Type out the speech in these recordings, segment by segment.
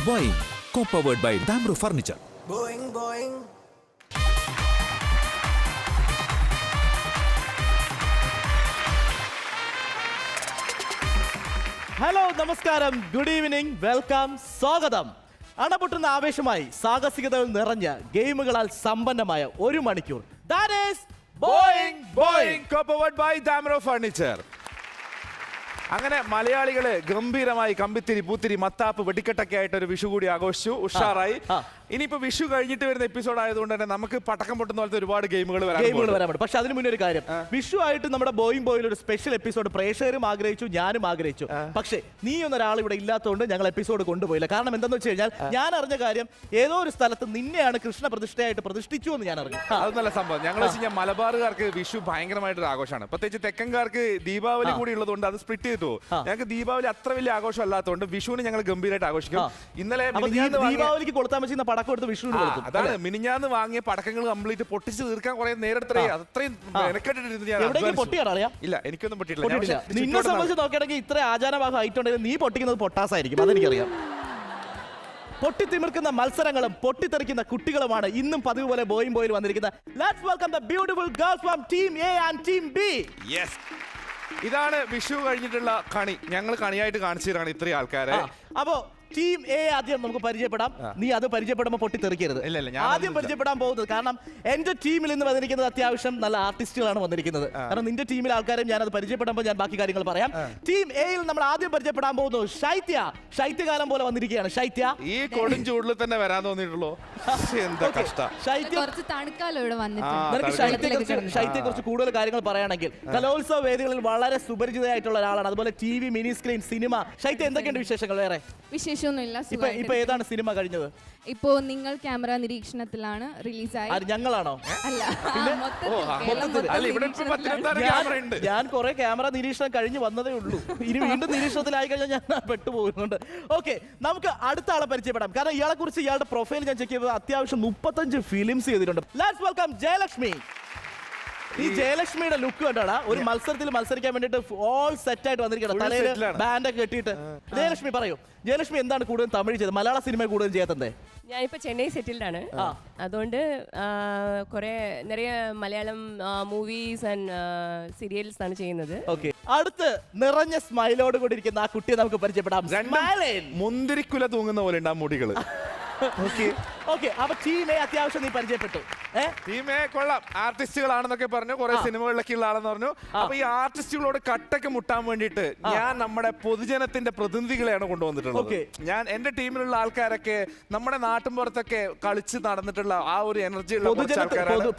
Boeing, co-powered by Damro Furniture. Boing, boing. Hello നമസ്കാരം, good evening, welcome, സ്വാഗതം. അണപൊട്ടുന്ന ആവേശമായി സാഹസികതകൾ നിറഞ്ഞ ഗെയിമുകളാൽ സമ്പന്നമായ ഒരു മണിക്കൂർ. That is Boeing, co-powered by Damro Furniture. അങ്ങനെ മലയാളികള് ഗംഭീരമായി കമ്പിത്തിരി പൂത്തിരി മത്താപ്പ് വെടിക്കെട്ടൊക്കെ ആയിട്ട് ഒരു വിഷു കൂടി ആഘോഷിച്ചു, ഉഷാറായി. ഇനിയിപ്പോ വിഷു കഴിഞ്ഞിട്ട് വരുന്ന എപ്പിസോഡ് ആയതുകൊണ്ട് തന്നെ നമുക്ക് പടക്കം പൊട്ടുന്ന പോലത്തെ ഒരുപാട് ഗെയിമുകൾ വരാൻ പറ്റും. പക്ഷെ അതിന് മുന്നേ ഒരു കാര്യം, വിഷു ആയിട്ട് നമ്മുടെ ബോയിൽ ഒരു സ്പെഷ്യൽ എപ്പിസോഡ് പ്രേക്ഷകരും ആഗ്രഹിച്ചു, ഞാനും ആഗ്രഹിച്ചു. പക്ഷേ നീ ഒന്നൊരാൾ ഇവിടെ ഇല്ലാത്തതുകൊണ്ട് ഞങ്ങൾ എപ്പിസോഡ് കൊണ്ടുപോയില്ല. കാരണം എന്താണെന്ന് വെച്ച് കഴിഞ്ഞാൽ ഞാൻ അറിഞ്ഞ കാര്യം, ഏതോ ഒരു സ്ഥലത്ത് നിന്നെയാണ് കൃഷ്ണ പ്രതിഷ്ഠയായിട്ട് പ്രതിഷ്ഠിച്ചു എന്ന് ഞാൻ അറിഞ്ഞു. അത് നല്ല സംഭവം. ഞങ്ങൾ വെച്ച് കഴിഞ്ഞാൽ മലബാറുകാർക്ക് വിഷു ഭയങ്കരമായിട്ടൊരു ആഘോഷമാണ്. പ്രത്യേകിച്ച് തെക്കൻകാർക്ക് ദീപാവലി കൂടി ഉള്ളതുകൊണ്ട് അത് സ്പ്ലിറ്റ് ചെയ്തു. ഞങ്ങൾക്ക് ദീപാവലി അത്ര വലിയ ആഘോഷം അല്ലാത്തതുകൊണ്ട് വിഷുവിന് ഞങ്ങൾ ഗംഭീരമായിട്ട് ആഘോഷിക്കും. ഇന്നലെ ദീപാവലിക്ക് കൊളുത്താൻ പറ്റുന്ന പടക്കം എടുത്ത് വിഷു അതാണ് മിനിഞ്ഞാന്ന് വാങ്ങിയ പടക്കങ്ങൾ കംപ്ലീറ്റ് പൊട്ടിച്ച് തീർക്കാൻ കുറെ നേരത്തെ അത്രയും ഇല്ല, എനിക്കൊന്നും പൊട്ടിയിട്ടില്ല. നിന്നെ സംബന്ധിച്ച് നോക്കുകയാണെങ്കിൽ ഇത്ര ആചാരഭാഗം ആയിട്ടുണ്ടെങ്കിൽ നീ പൊട്ടിക്കുന്നത് പൊട്ടാസായിരിക്കും, അതെനിക്കറിയാം. പൊട്ടിത്തിമിർക്കുന്ന മത്സരങ്ങളും പൊട്ടിത്തെറിക്കുന്ന കുട്ടികളുമാണ് ഇന്നും പതിവ് പോലെ ബോയിൽ വന്നിരിക്കുന്നത്. Let's welcome the beautiful girls from Team A and Team B. Yes. ഇതാണ് വിഷു കഴിഞ്ഞിട്ടുള്ള കണി. ഞങ്ങൾ കണിയായിട്ട് കാണിച്ചു തരാണ് ഇത്രയും ആൾക്കാരെ. അപ്പോ ടീം എ ആദ്യം നമുക്ക് പരിചയപ്പെടാം. നീ അത് പരിചയപ്പെടുമ്പോൾ പൊട്ടിത്തെറിക്കരുത്. ആദ്യം പരിചയപ്പെടാൻ പോകുന്നത്, കാരണം എന്റെ ടീമിൽ ഇന്ന് വന്നിരിക്കുന്നത് അത്യാവശ്യം നല്ല ആർട്ടിസ്റ്റുകളാണ് വന്നിരിക്കുന്നത്. കാരണം നിന്റെ ടീമിലെ ആൾക്കാരും ഞാൻ അത് പരിചയപ്പെടുമ്പോൾ ഞാൻ ബാക്കി കാര്യങ്ങൾ പറയാം. ടീം എയിൽ നമ്മൾ ആദ്യം പരിചയപ്പെടാൻ പോകുന്നു ശൈത്യകാലം പോലെ വന്നിരിക്കുകയാണ്. ശൈത്യ ഈ കൊടും ചൂടിൽ തന്നെ വരാൻ തോന്നിയിട്ടുള്ളൂ. എന്താ കഷ്ടം. ശൈത്യയെ കുറിച്ച് കൂടുതൽ കാര്യങ്ങൾ പറയുകയാണെങ്കിൽ കലോത്സവ വേദികളിൽ വളരെ സുപരിചിതയായിട്ടുള്ള ഒരാളാണ്. അതുപോലെ TV, മിനി സ്ക്രീൻ, സിനിമ. ശൈത്യ, എന്തൊക്കെയുണ്ട് വിശേഷങ്ങൾ? വേറെ ഇപ്പൊ ഏതാണ് സിനിമ കഴിഞ്ഞത്? ഇപ്പോ നിങ്ങൾ ക്യാമറ നിരീക്ഷണത്തിലാണ് റിലീസായി. ഞങ്ങളാണോ? അല്ല, ഞാൻ കുറെ ക്യാമറ നിരീക്ഷണം കഴിഞ്ഞ് വന്നതേ ഉള്ളൂ. ഇനി വീണ്ടും നിരീക്ഷണത്തിലായി കഴിഞ്ഞാൽ ഞാൻ പെട്ടുപോകുന്നുണ്ട്. ഓക്കെ, നമുക്ക് അടുത്ത ആളെ പരിചയപ്പെടാം. കാരണം ഇയാളെ കുറിച്ച്, ഇയാളുടെ പ്രൊഫൈൽ ഞാൻ ചെക്ക് ചെയ്തത് അത്യാവശ്യം 35 ഫിലിംസ് ചെയ്തിട്ടുണ്ട്. Let's welcome Jayalakshmi. ഈ ജയലക്ഷ്മിയുടെ ലുക്ക് കണ്ടാടാ, ഒരു മത്സരത്തിൽ മത്സരിക്കാൻ വേണ്ടിട്ട് ഓൾ സെറ്റ് ആയിട്ട് വന്നിരിക്കണം. തലയിൽ ബാൻഡൊക്കെ കെട്ടിയിട്ട്. ജയലക്ഷ്മി പറയൂ, ജയലക്ഷ്മി എന്താണ് കൂടുതൽ തമിഴ് ചെയ്തത്, മലയാള സിനിമ കൂടുതൽ ചെയ്യാത്തത്? ഞാനിപ്പോ ചെന്നൈ സെറ്റിൽഡ് ആണ്. അതുകൊണ്ട് കുറെ നിറയെ മലയാളം മൂവീസ് ആൻഡ് സീരിയൽസ് ആണ് ചെയ്യുന്നത്. ഓക്കെ, അടുത്ത് നിറഞ്ഞ സ്മൈലോട് കൂടി ഇരിക്കുന്ന ആ കുട്ടിയെ നമുക്ക് പരിചയപ്പെടാം. മുന്തിരിക്കുല തൂങ്ങുന്ന പോലെ ഉണ്ട് ആ മുടികള്. അപ്പൊ ടീം എ അത്യാവശ്യം നീ പരിചയപ്പെട്ടു. ടീം എ കൊള്ളാം, ആർട്ടിസ്റ്റുകളാണെന്നൊക്കെ പറഞ്ഞു, കുറെ സിനിമകളിലൊക്കെ ഉള്ള ആളെന്ന് പറഞ്ഞു. അപ്പൊ ഈ ആർട്ടിസ്റ്റുകളോട് കട്ടൊക്കെ മുട്ടാൻ വേണ്ടിയിട്ട് ഞാൻ നമ്മുടെ പൊതുജനത്തിന്റെ പ്രതിനിധികളെയാണ് കൊണ്ടുവന്നിട്ടുള്ളത്. ഞാൻ എന്റെ ടീമിലുള്ള ആൾക്കാരൊക്കെ നമ്മുടെ നാട്ടിൻ പുറത്തൊക്കെ കളിച്ച് നടന്നിട്ടുള്ള ആ ഒരു എനർജി ഉള്ള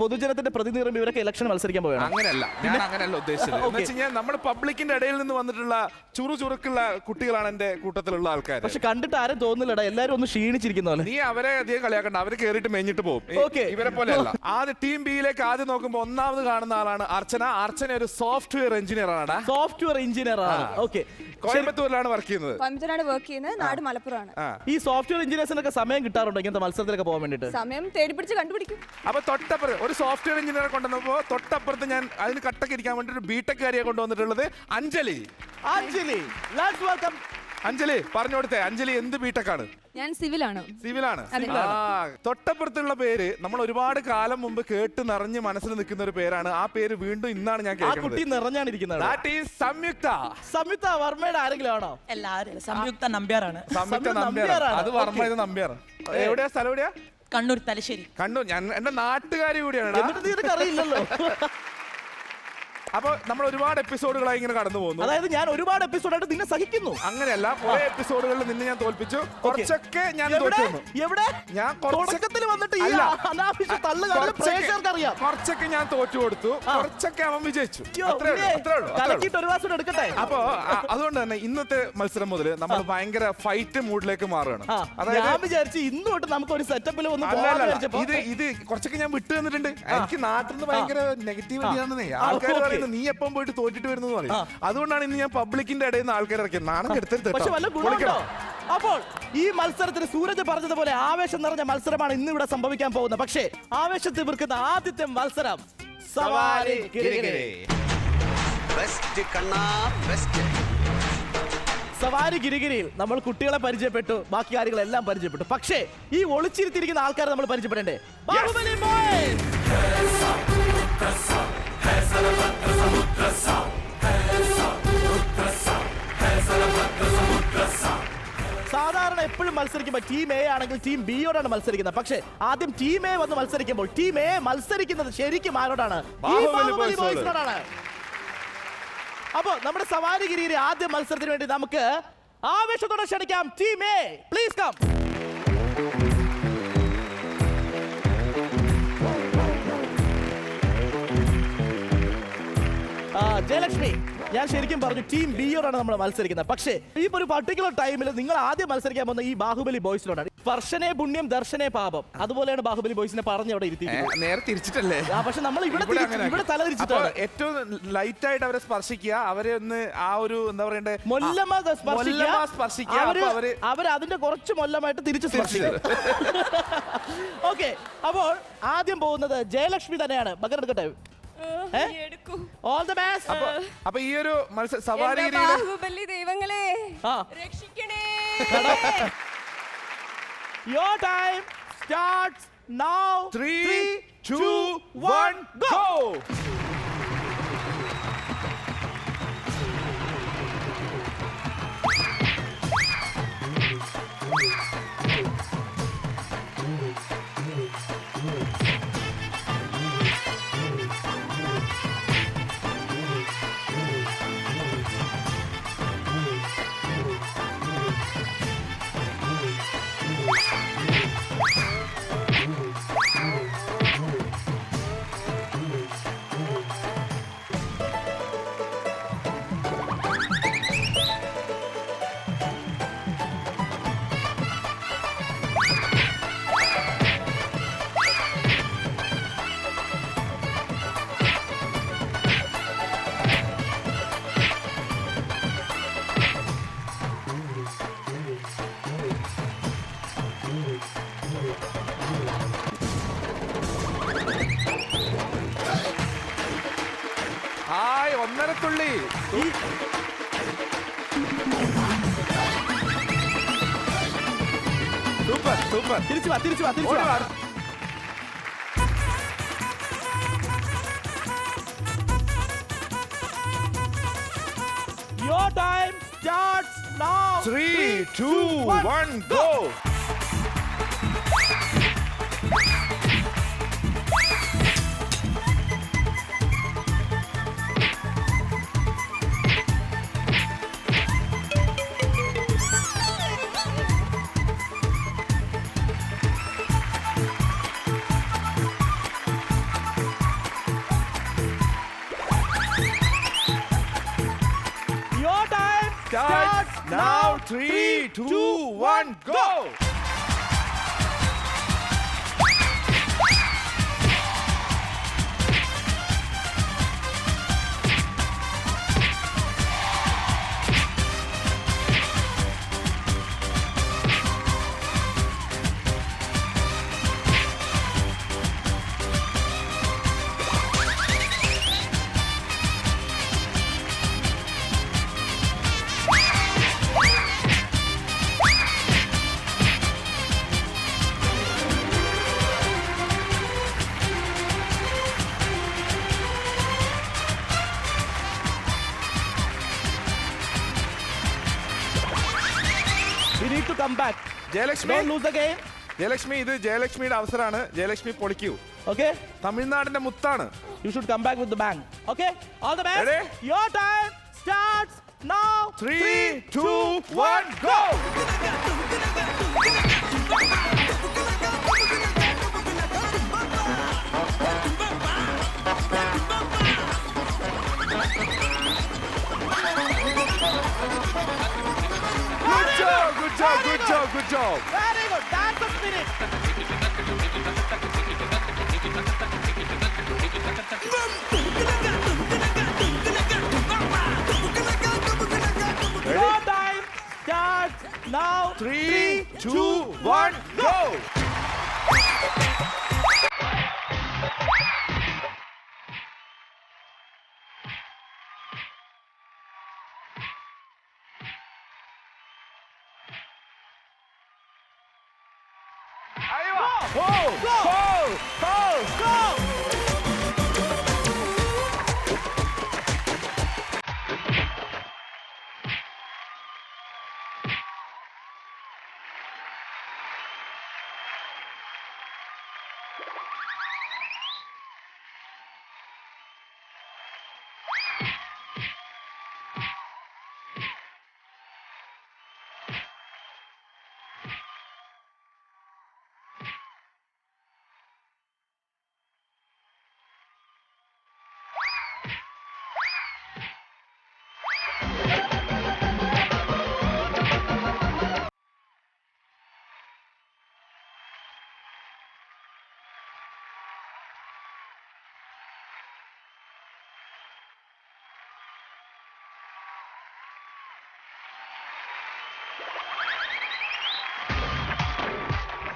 പൊതുജനത്തിന്റെ പ്രതിനിധി ഇവരൊക്കെ ഇലക്ഷൻ മത്സരിക്കാൻ പോയാണ്. അങ്ങനെയല്ല ഉദ്ദേശിച്ചത്. നമ്മുടെ പബ്ലിക്കിന്റെ ഇടയിൽ നിന്ന് വന്നിട്ടുള്ള ചുറുചുറുക്കുള്ള കുട്ടികളാണ് എന്റെ കൂട്ടത്തിലുള്ള ആൾക്കാർ. പക്ഷെ കണ്ടിട്ട് ആരും തോന്നില്ലടാ, എല്ലാരും ഒന്ന് ക്ഷീണിച്ചിരിക്കുന്ന. നീ അവരെ അധികം കളിയാക്കണ്ട, അവര് കേറിയിട്ട് മെഞ്ഞിട്ട് പോകും. ഇവരെ പോലെ അല്ല. ആദ്യം ടീം ബിയിലേക്ക് ആദ്യം നോക്കുമ്പോൾ ഒന്നാമത് കാണുന്ന ആളാണ് അർച്ചന. അർച്ചന ഒരു സോഫ്റ്റ്വെയർ എഞ്ചിനീയർ ആണ്. കോയമ്പത്തൂരിലാണ് വർക്ക് ചെയ്യുന്നത്. നാട് മലപ്പുറമാണ്. ഈ സോഫ്റ്റ്വെയർ എഞ്ചിനീയേഴ്സിനൊക്കെ സമയം കിട്ടാറുണ്ടോ ഇങ്ങനത്തെ മത്സരത്തിലൊക്കെ പോകാൻ വേണ്ടിട്ട്? സമയം തേടി പിടിച്ച് കണ്ടുപിടിക്കും. അപ്പൊ തൊട്ടപ്പുറത്ത് ഒരു സോഫ്റ്റ്വെയർ എഞ്ചിനീയറെ കൊണ്ടുവന്നപ്പോ തൊട്ടപ്പുറത്ത് ഞാൻ അതിന് കട്ടക്ക് ഇരിക്കാൻ വേണ്ടി ഒരു ബിടെക് കാരിയെ കൊണ്ടുവന്നിട്ടുള്ളത് അഞ്ജലി. അഞ്ജലി പറഞ്ഞു കൊടുത്തേ, അഞ്ജലി എന്ത് ബിടെക്കാണ്? ഞാൻ സിവിലാണ്. തൊട്ടപ്പുറത്തുള്ള പേര് നമ്മൾ ഒരുപാട് കാലം മുമ്പ് കേട്ട് നിറഞ്ഞ് മനസ്സിൽ നിൽക്കുന്ന ഒരു പേരാണ്. ആ പേര് വീണ്ടും ഇന്നാണ് ഞാൻ കേൾക്കുന്നത്. സംയുക്ത വർമ്മയുടെ ആരെങ്കിലും ആണോ? എല്ലാവരും സംയുക്ത നമ്പ്യാറാണ്. അത് വർമ്മ, ഇത് നമ്പ്യാർ. എവിടെയാ സ്ഥലം? എവിടെയാ? കണ്ണൂർ, തലശ്ശേരി. കണ്ണൂർ. ഞാൻ എന്റെ നാട്ടുകാരി കൂടിയാണ്. അറിയില്ലല്ലോ. അപ്പൊ നമ്മൾ ഒരുപാട് എപ്പിസോഡുകളായി ഇങ്ങനെ കടന്നു പോകുന്നു. അതായത് ഞാൻ ഒരുപാട് എപ്പിസോഡായിട്ട് നിന്നെ സഹിക്കുന്നു. അങ്ങനെയല്ല, കുറെ എപ്പിസോഡുകളിൽ നിന്നെ ഞാൻ തോൽപ്പിച്ചു. കുറച്ചൊക്കെ ഞാൻ കുറച്ചൊക്കെ ഞാൻ തോറ്റു കൊടുത്തു, കുറച്ചൊക്കെ അവൻ വിജയിച്ചു. അപ്പൊ അതുകൊണ്ട് തന്നെ ഇന്നത്തെ മത്സരം മുതൽ നമ്മൾ ഭയങ്കര ഫൈറ്റ് മൂഡിലേക്ക് മാറുകയാണ്. ഇത് കുറച്ചൊക്കെ ഞാൻ വിട്ടു തന്നിട്ടുണ്ട്. എനിക്ക് നാട്ടിൽ നിന്ന് ഭയങ്കര നെഗറ്റീവിറ്റി ആണെന്നേ ആൾക്കാർ. നീ എപ്പം പോയിട്ട് തോറ്റിട്ട് വരുന്നത് പറയും. അതുകൊണ്ടാണ് ഇന്ന് ഞാൻ പബ്ലിക്കിന്റെ ഇടയിൽ നിന്ന് ആൾക്കാർ ഇറക്കിയത്. നാണം കെടുത്തരുത്. അപ്പോൾ ഈ മത്സരത്തിന് സൂരജ് പറഞ്ഞതുപോലെ ആവേശം നിറഞ്ഞ മത്സരമാണ് ഇന്ന് ഇവിടെ സംഭവിക്കാൻ പോകുന്നത്. പക്ഷേ ആവേശത്തിൽ തീർക്കുന്ന ആദ്യത്തെ മത്സരം സവാരി ഗിരിഗിരിയിൽ നമ്മൾ കുട്ടികളെ പരിചയപ്പെട്ടു, ബാക്കി കാര്യങ്ങളെല്ലാം പരിചയപ്പെട്ടു. പക്ഷേ ഈ ഒളിച്ചിരുത്തിരിക്കുന്ന ആൾക്കാരെ നമ്മൾ പരിചയപ്പെടണ്ടേ? ബാഹുബലി ബോയ്സ്. സാധാരണ എപ്പോഴും മത്സരിക്കുമ്പോൾ ടീം എ ആണെങ്കിൽ ടീം ബിയോടാണ് മത്സരിക്കുന്നത്. പക്ഷേ ആദ്യം ടീം എ വന്ന് മത്സരിക്കുമ്പോൾ ടീം എ മത്സരിക്കുന്നത് ശരിക്കും ആരോടാണ്? ബാഹുബലി ബോയ്സിനോടാണ്. അപ്പോ നമ്മുടെ സവാരിഗിരിയിലെ ആദ്യ മത്സരത്തിന് വേണ്ടി നമുക്ക് ആവേശത്തോടെ ക്ഷണിക്കാം team A. Please come. Jayalakshmi, ഞാൻ ശരിക്കും പറഞ്ഞു ടീം ബിയോടാണ് നമ്മൾ മത്സരിക്കുന്നത്. പക്ഷേ ഈ ഒരു പർട്ടിക്കുലർ ടൈമിൽ നിങ്ങൾ ആദ്യം മത്സരിക്കാൻ പോകുന്ന ഈ ബാഹുബലി ബോയ്സിനോടാണ്. സ്പർശനെ പുണ്യം ദർശനെ പാപം, അതുപോലെയാണ് ബാഹുബലി ബോയ്സിനെ പറഞ്ഞ് അവിടെ ഇരുത്തി. നേരെ തിരിച്ചിട്ടല്ലേ? പക്ഷെ നമ്മൾ ഇവിടെ തല തിരിച്ചിട്ടാണ്. ഏറ്റവും ലൈറ്റ് ആയിട്ട് അവരെ സ്പർശിക്കുക, അവരെ ഒന്ന് ആ ഒരു എന്താ പറയണ്ടേ, സ്പർശിക്കുക. അവർ അതിന്റെ കുറച്ച് മൊല്ലമായിട്ട് തിരിച്ച് സ്പർശിക്കുക. ഓക്കെ, അപ്പോൾ ആദ്യം പോകുന്നത് ജയലക്ഷ്മി തന്നെയാണ്. മകൻ എടുക്കട്ടെ. All the best. അപ്പൊ ഈ ഒരു സവാരി ബാഹുബലി ദൈവങ്ങളെ രക്ഷിക്കണേ. Your time starts now. 3, 2, 1, go. Hi, ഒന്നരത്തുള്ളി. Super super. തിരിച്ചു വാ. Your time starts now. 3, 2, 1, go. Starts now. 3, 2, 1, go. We need to come back. Jayalakshmi, Don't lose the game. Jayalakshmi, ഇത് ജയലക്ഷ്മിയുടെ അവസരമാണ്. ജയലക്ഷ്മി പൊളിക്കൂ. Okay? തമിഴ്നാടിന്റെ മുത്താണ്. You should come back with the bang. Okay? All the best. Ready? Your time starts now. 3, 2, 1, go. Good job. Very good. That's the spirit. Your time starts now. 3, 2, 1, go.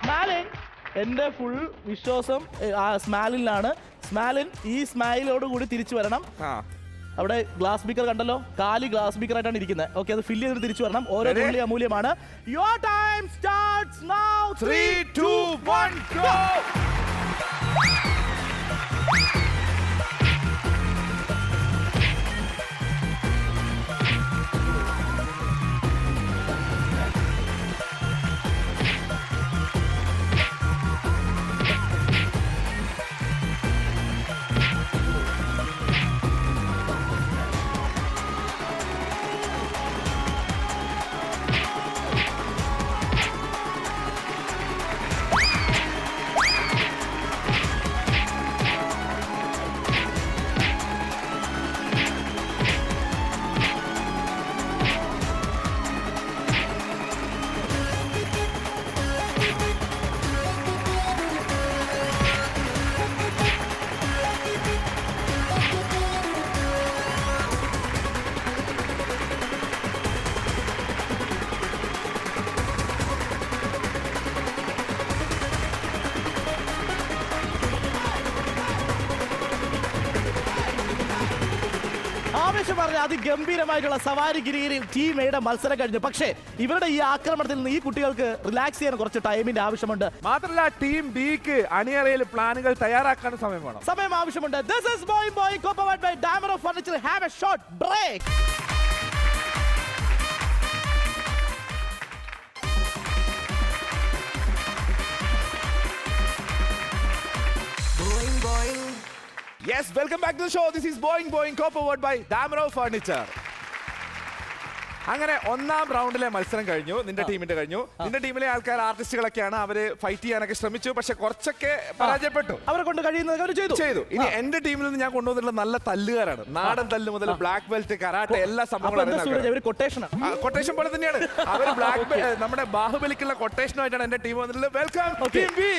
സ്മാലിൻ, എന്റെ full വിശ്വാസം സ്മാലിനിലാണ്. സ്മാലിൻ ഈ സ്മൈലോട് കൂടി തിരിച്ചു വരണം. അവിടെ glass speaker കണ്ടല്ലോ, കാലി glass speaker ആയിട്ടാണ് ഇരിക്കുന്നത്. ഓക്കെ, അത് ഫില്ല് ചെയ്തിട്ട് തിരിച്ചു വരണം. ഓരോ തുള്ളി അമൂല്യമാണ്. Your time starts now. 3, 2, 1 go. ആവേശം പറഞ്ഞ അതിഗംഭീരമായിട്ടുള്ള സവാരിഗിരിയിൽ ടീം എയുടെ മത്സരം കഴിഞ്ഞു. പക്ഷേ ഇവരുടെ ഈ ആക്രമണത്തിൽ നിന്ന് ഈ കുട്ടികൾക്ക് റിലാക്സ് ചെയ്യാൻ കുറച്ച് ടൈമിന്റെ ആവശ്യമുണ്ട്. മാത്രമല്ല ടീം ബിക്ക് അണിയറയിൽ പ്ലാനുകൾ തയ്യാറാക്കാൻ സമയം ആവശ്യമുണ്ട്. This is Boing Boing co-powered by Damro Furniture. Have a short break. Yes, welcome back to the show. This is Boing Boing co-powered by Damro Furniture. അങ്ങനെ ഒന്നാം റൗണ്ടിലെ മത്സരം കഴിഞ്ഞു. നിന്റെ ടീമിന്റെ കഴിഞ്ഞു. നിന്റെ ടീമിലെ ആൾക്കാർ ആർട്ടിസ്റ്റുകളൊക്കെയാണ്. അവര് ഫൈറ്റ് ചെയ്യാനൊക്കെ ശ്രമിച്ചു, പക്ഷെ കുറച്ചൊക്കെ പരാജയപ്പെട്ടു. അവരെ കൊണ്ട് കഴിയുന്നത് അവർ ചെയ്തു. ഇനി എന്റെ ടീമിൽ നിന്ന് ഞാൻ കൊണ്ടുവന്നിട്ടുള്ള നല്ല തല്ലുകാരാണ്. നാടൻ തല്ല് മുതൽ ബ്ലാക്ക് ബെൽറ്റ്, കരാട്ടെ, എല്ലാ സംഭവങ്ങളും കൊട്ടേഷൻ പോലെ തന്നെയാണ്. അവർ ബ്ലാക്ക് നമ്മുടെ ബാഹുബലിക്കുള്ള കൊട്ടേഷനുമായിട്ടാണ് എന്റെ ടീം വന്നിട്ടുള്ളത്. Welcome team B.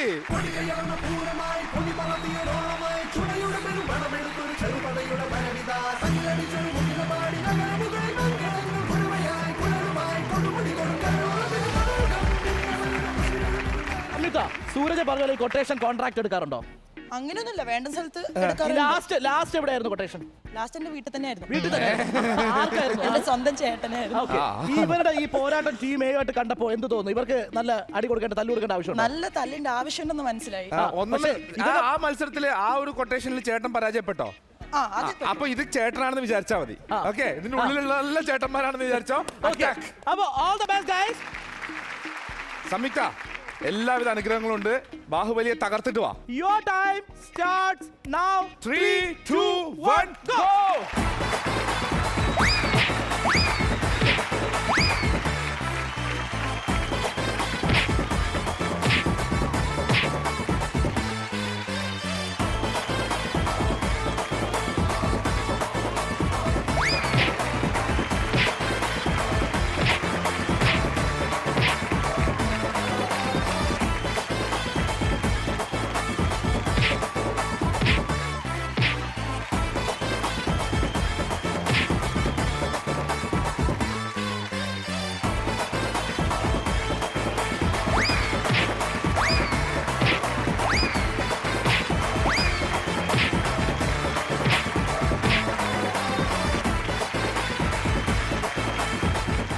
സൂരജ് പറഞ്ഞ കൊട്ടേഷൻ കോൺട്രാക്ട് എടുക്കാറുണ്ടോ? അങ്ങനെയൊന്നുമില്ല, വേണ്ട സ്ഥലത്ത് ലാസ്റ്റ് എവിടെയായിരുന്നു കൊട്ടേഷൻ? ലാസ്റ്റ് എന്റെ വീട്ടിൽ തന്നെയായിരുന്നു. വീട്ടിൽ തന്നെ എന്റെ സ്വന്തം ചേട്ടനായിരുന്നു. ഇവരുടെ ഈ പോരാട്ടം ടീം എ ആയിട്ട് കണ്ടപ്പോ എന്ത് തോന്നുന്നു? ഇവർക്ക് നല്ല അടി കൊടുക്കേണ്ട, തല്ലു കൊടുക്കേണ്ട ആവശ്യം? നല്ല തല്ലിന്റെ ആവശ്യമുണ്ടെന്ന് മനസ്സിലായി. ആ മത്സരത്തില് ആ ഒരു കൊട്ടേഷനിൽ ചേട്ടൻ പരാജയപ്പെട്ടോ? അപ്പൊ ഇത് ചേട്ടനാണെന്ന് വിചാരിച്ചാ മതി. ഓക്കെ, ഇതിന്റെ ഉള്ളിലുള്ള എല്ലാ ചേട്ടന്മാരാണെന്ന് വിചാരിച്ചോ. അപ്പൊ all the best guys. സംയുക്ത, എല്ലാവിധ അനുഗ്രഹങ്ങളും ഉണ്ട്. ബാഹുബലിയെ തകർത്തിട്ട് വാ. Your time starts now. 3, 2, 1 go.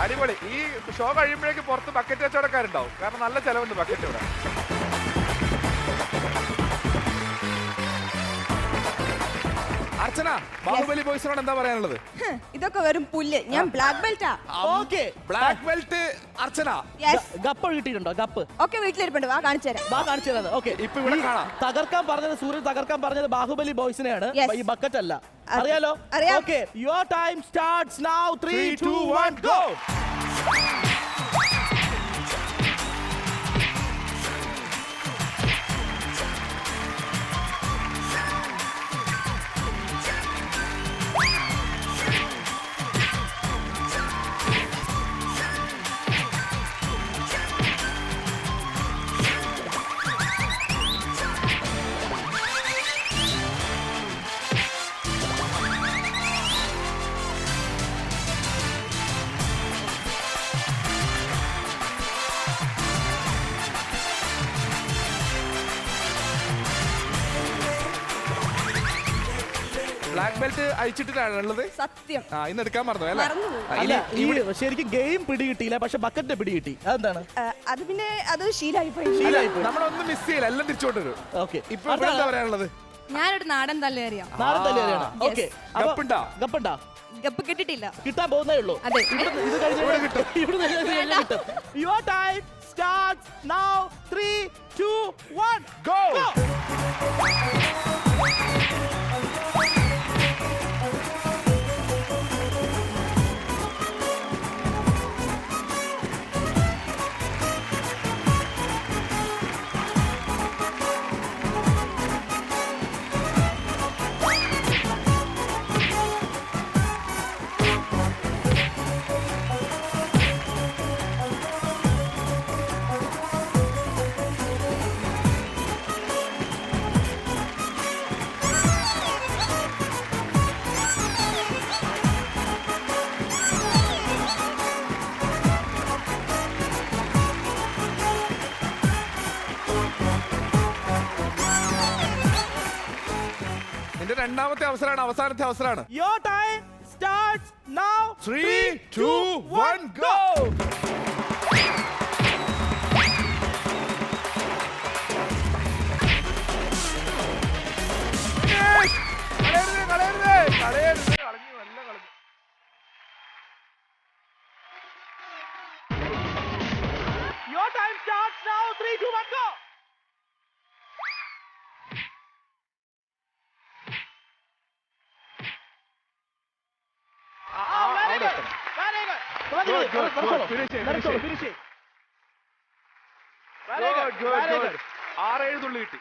അടിപൊളി. ഈ ഷോ കഴിയുമ്പോഴേക്ക് പുറത്ത് ബക്കറ്റ് കച്ചവടക്കാരുണ്ടാവും. കാരണം നല്ല ചെലവുണ്ട് ബക്കറ്റ് ഇവിടെ. അർച്ചന ബാഹുബലി ബോയ്സിനോട് എന്താ പറയാനുള്ളത്? ഇതൊക്കെ വെറും പുല്ല്. ഞാൻ ബ്ലാക്ക് ബെൽറ്റാ. ഓക്കെ ബ്ലാക്ക് ബെൽറ്റ് അർച്ചന. ഗപ്പ് കിട്ടിയിട്ടുണ്ടോ? ഗപ്പ് ഒക്കെ വീട്ടിലിരിപ്പുണ്ട്. വാ കാണിച്ചു തരാം. വാ കാണിച്ചു തരാം. ഓക്കെ ഇപ്പൊ ഇവിടെ കാണാം. തകർക്കാൻ പറഞ്ഞത് സൂര്യൻ തകർക്കാൻ പറഞ്ഞത് ബാഹുബലി ബോയ്സിനെയാണ്. Yes. ഈ ബക്കറ്റ് അല്ല. അതെ. അറിയാലോ? അറിയാം. Okay your time starts now. 3 2 1 go. Black belt അയച്ചിട്ടാണുള്ളത്. സത്യം ഇന്ന് എടുക്കാൻ മറന്നു അല്ലേ? മറന്നുപോയി. അല്ല ഈ ശരിക്കും ഗെയിം പിടികിട്ടിയില്ല, പക്ഷെ ബക്കറ്റിന്റെ പിടികിട്ടി. അതെന്താണ്? അത് പിന്നെ അത് ശീലായി പോയി. നമ്മളൊന്നും മിസ് ചെയ്യില്ല, എല്ലാം തിരിച്ചോട്ട് വരും. ഓക്കെ ഇപ്പൊ ഇവിടെ എന്താ പറയാനുള്ളത്? ഞാനൊരു നാടൻ തല്ലേറിയാം. നാളെ തന്നെയാണ്. ഓക്കെ ഗപ്പുണ്ടോ? ഗപ്പുണ്ടാ? ഗപ്പ് കിട്ടിട്ടില്ല. കിട്ടാൻ പോകുന്നേ ഉള്ളൂ. അതെ. ഇത് കഴിഞ്ഞ് കിട്ടും. Your time starts now. 3 2 1 go. നിന്റെ രണ്ടാമത്തെ അവസരമാണ്, അവസാനത്തെ അവസരമാണ്. Your time starts now. 3 2 1 go. Your time starts now. 3 2 1 go. Very good. Very good. Finish it. Finish it. Very good. 6-7 തുള്ളി കിട്ടി.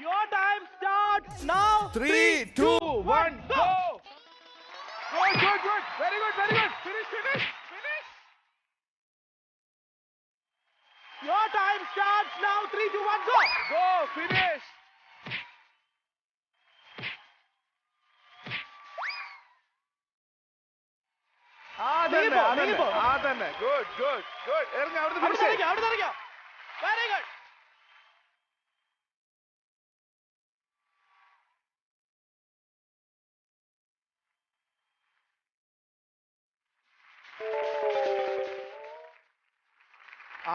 Your time starts now. 3 2 1 go. Good. Very good. Finish. Your time starts now. 3 2 1 go. Go, finish. അതന്നെ. Good. ഇറങ്ങി അവിടുന്ന് finish ചെയ്യ്. അവിടെ നിറയ്ക്കാം. Very good.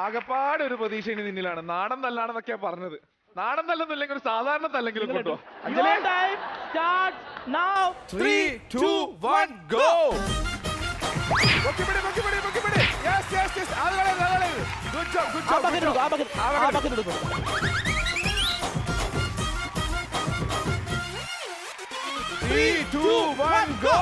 ആകപ്പാട് ഒരു പ്രതീക്ഷ ഇനി നിന്നിലാണ്. നാടൻ തല്ലാണെന്നൊക്കെയാ പറഞ്ഞത്. നാടൻ തല്ലെന്നില്ലെങ്കിൽ ഒരു സാധാരണ തല്ലെങ്കിലും കൊണ്ടോ. Your time starts now. 3 2 1 go. പൊക്കിപ്പിടി. Yes. അത് കളയരുത്. Good job. ആ ബക്കറ്റ് എടുക്കും. 3 2 1 go.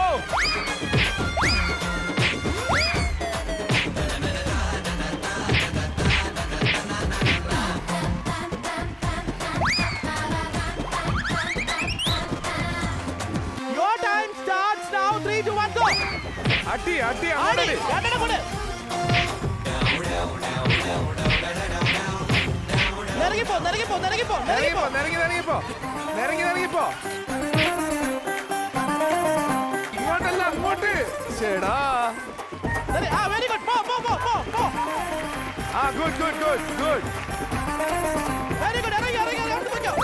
Your time starts now. 3 2 1 go. അടി ആടി. അങ്ങോട്ട്. രണ്ടെണ്ണം കൂടെ. നിറങ്ങിപ്പോ. ഇങ്ങോട്ടല്ല അങ്ങോട്ട്. ചേടാ. Very good. പോ. Good. Very good. ഇറങ്ങി അങ്ങോട്ട് പോയിക്കോ.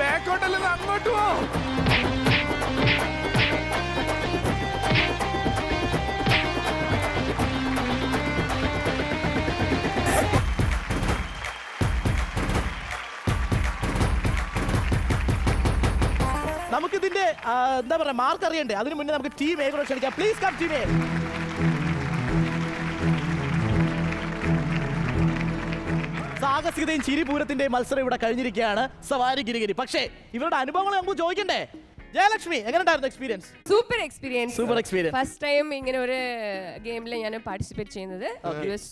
ബാക്കോട്ടല്ല അങ്ങോട്ട് പോ. എന്താ പറയാ മാർക്ക് അറിയണ്ടേ? അതിന് മുന്നേ നമുക്ക് ടീം എ കൂടെ ക്ഷണിക്കാം. Please come team A. സാഹസികതയും ചിരിപൂരത്തിന്റെയും മത്സരം ഇവിടെ കഴിഞ്ഞിരിക്കുകയാണ്. സവാരി ഗിരിഗിരി. പക്ഷേ ഇവരുടെ അനുഭവങ്ങൾ നമുക്ക് ചോദിക്കണ്ടേ? ജയലക്ഷ്മി, എങ്ങനെയുണ്ടായിരുന്നു experience? Super experience. Super experience. First time ഇങ്ങനെ ഒരു ഗെയിമിൽ ഞാൻ പാർട്ടിസിപ്പേറ്റ് ചെയ്യുന്നത്.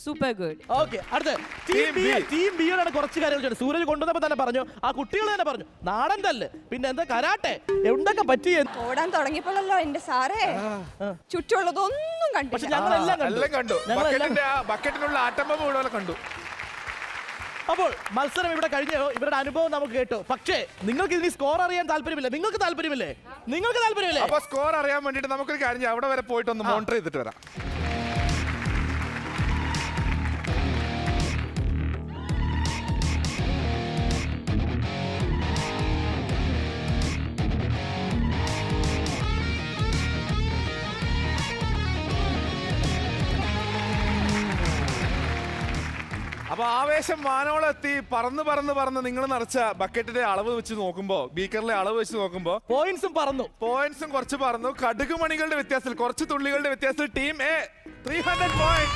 Super good. ഓക്കെ, അടുത്ത് ടീം ബിയോടാണ് കുറച്ച് കാര്യങ്ങൾ ചോദിച്ചത്. സൂരജ് കൊണ്ടുവന്നപ്പോ തന്നെ പറഞ്ഞു, ആ കുട്ടികൾ തന്നെ പറഞ്ഞു, നാടൻ തല്ല്, പിന്നെ എന്താ കരാട്ടെ, എന്തൊക്കെ പറ്റി. ഓടാൻ തുടങ്ങിയപ്പോഴല്ലോ എന്റെ സാറേ ചുറ്റുമുള്ളതൊന്നും പക്ഷെ കണ്ടില്ല. ഞങ്ങളെല്ലാം എല്ലാം കണ്ടു. ബക്കറ്റിന്റെ ആ ബക്കറ്റിനുള്ള ആറ്റമ്പം വീടുകളെ കണ്ടു. അപ്പോൾ മത്സരം ഇവിടെ കഴിഞ്ഞു. ഇവരുടെ അനുഭവം നമുക്ക് കേട്ടു. പക്ഷേ നിങ്ങൾക്ക് ഇനി സ്കോർ അറിയാൻ താല്പര്യമില്ല. നിങ്ങൾക്ക് താല്പര്യമില്ലേ? നിങ്ങൾക്ക് താല്പര്യമില്ലേ? അപ്പൊ സ്കോർ അറിയാൻ വേണ്ടിട്ട് നമുക്കൊരു കാര്യം ചെയ്യാം. അവിടെ വരെ പോയിട്ട് ഒന്ന് മോണിറ്റർ ചെയ്തിട്ട് വരാം. അപ്പൊ ആവേശം വാനോളെത്തി. പറന്ന് നിങ്ങൾ നിറച്ച ബക്കറ്റിന്റെ അളവ് വെച്ച് നോക്കുമ്പോ, ബീക്കറിലെ അളവ് വെച്ച് നോക്കുമ്പോ പോയിന്റ്സും പറന്നു. പോയിന്റ്സും കുറച്ച് പറന്നു. കടുക് മണികളുടെ വ്യത്യാസത്തിൽ, കുറച്ച് തുള്ളികളുടെ വ്യത്യാസത്തിൽ team A 300 point,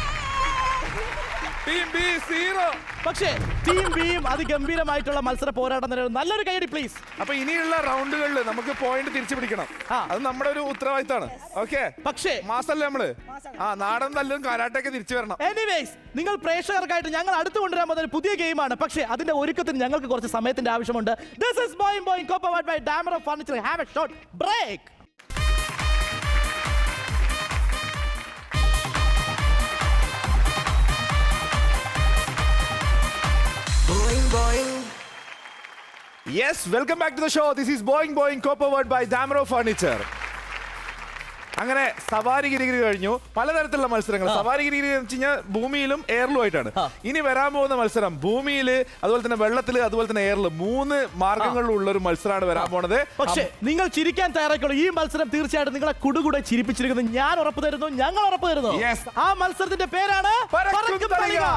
team B 0. പക്ഷേ ടീം ബിയും അതിഗംഭീരമായിട്ടുള്ള മത്സര പോരാട്ടം നേരിടും. നല്ലൊരു കൈയടി പ്ലീസ്. അപ്പൊ ഇനിയുള്ള റൗണ്ടുകളിൽ നമുക്ക് പോയിന്റ് തിരിച്ചു പിടിക്കണം. അത് നമ്മുടെ ഒരു ഉത്തരവാദിത്തമാണ്. ഓക്കെ, പക്ഷേ മാസല്ലേ നമ്മള് നാടൻ തല്ലും കരാട്ടൊക്കെ തിരിച്ചു വരണം. എനിവേസ്, നിങ്ങൾ പ്രേക്ഷകർക്കായിട്ട് ഞങ്ങൾ അടുത്ത് കൊണ്ടുവരാൻ പോകുന്ന ഒരു പുതിയ ഗെയിമാണ്. പക്ഷേ അതിന്റെ ഒരുക്കത്തിന് ഞങ്ങൾക്ക് കുറച്ച് സമയത്തിന്റെ ആവശ്യമുണ്ട്. This is Boeing co-powered by Damro Furniture. Have a short break. Yes, welcome back to the show. This is Boing co-powered by Damro Furniture. അങ്ങനെ സവാരി ഗിരിഗിരി കഴിഞ്ഞു. പലതരത്തിലുള്ള മത്സരങ്ങൾ. സവാരി ഗിരിഗിരി എന്ന് വെച്ച് കഴിഞ്ഞാൽ ഭൂമിയിലും എയറിലും ആയിട്ടാണ്. ഇനി വരാൻ പോകുന്ന മത്സരം ഭൂമിയിൽ, അതുപോലെ തന്നെ വെള്ളത്തിൽ, അതുപോലെ തന്നെ എയറിൽ, 3 മാർഗങ്ങളിലുള്ള ഒരു മത്സരമാണ് വരാൻ പോണത്. പക്ഷേ നിങ്ങൾ ചിരിക്കാൻ തയ്യാറാക്കുള്ളൂ. ഈ മത്സരം തീർച്ചയായിട്ടും നിങ്ങളെ കുടുകൂടെ ചിരിപ്പിച്ചിരിക്കുന്നത് ഞാൻ ഉറപ്പ് തരുന്നു, ഞങ്ങൾ ഉറപ്പ് തരുന്നു. Yes. ആ മത്സരത്തിന്റെ പേരാണ് പറക്കും തളിക.